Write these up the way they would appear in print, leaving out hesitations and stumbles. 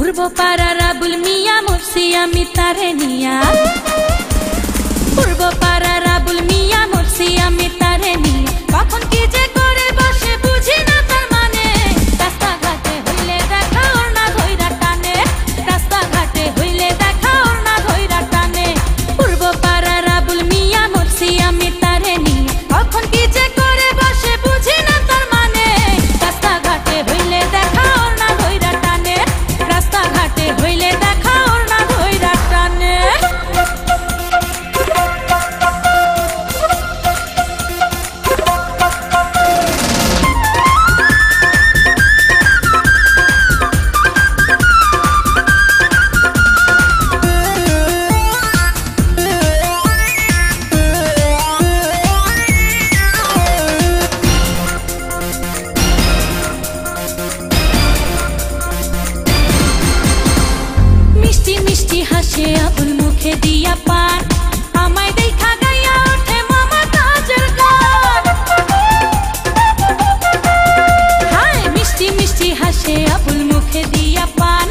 পূর্ব পাড়ার আবুল মিয়া মরছি আমি তারে নিয়া, পূর্ব পাড়ার আবুল মিয়া মরছি আমি তারে নিয়া। কখন কি যে করে বসে বুঝি না তার মানে, রাস্তাঘাটে হইলে দেখা ওর না ধইরা টানে, রাস্তাঘাটে হইলে দেখা ওর না ধইরা টানে। পূর্ব পাড়ার আবুল মিয়া মরছি আমি তারে নিয়া। কখন কি যে করে বসে বুঝি না তার মানে, রাস্তাঘাটে হইলে দেখা ওর না ধইরা টানে, রাস্তাঘাটে হইলে দেখা ওর না ধইরা টানে। মিষ্টি মিষ্টি হাসে আবুল মুখে দিয়া পান, আমায় দেখা গাইয়া ওঠে মমতাজের গান। হায় মিষ্টি মিষ্টি হাসে আবুল মুখে দিয়া পান,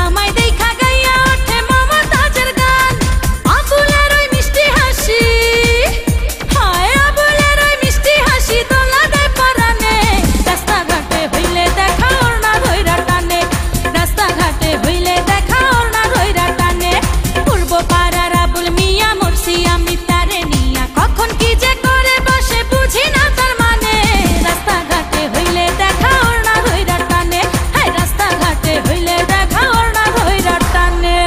আমায় দেখা গাইয়া ওঠে মমতাজের গান। আবুলের ওই মিষ্টি হাসি, হায় আবুলের ওই মিষ্টি হাসি দোলা দেয় পরানে, রাস্তাঘাটে হইলে দেখা ওর না ধইরা টানে, রাস্তাঘাটে হইলে দেখা ওর না ধইরা টানে। পূর্ব পাড়ার আবুল মিয়া মরছি আমি তারে নিয়া। কখন কি যে করে বসে বুঝি না তার মানে, রাস্তাঘাটে হইলে দেখা ওর না ধইরা টানে, হায় রাস্তাঘাটে হইলে দেখা ওর না ধইরা টানে।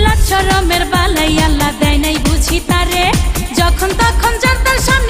লাজ শরমের বালাই আল্লাহ দেয় নাই বুঝি তারে, যখন তখন জানতার সামনে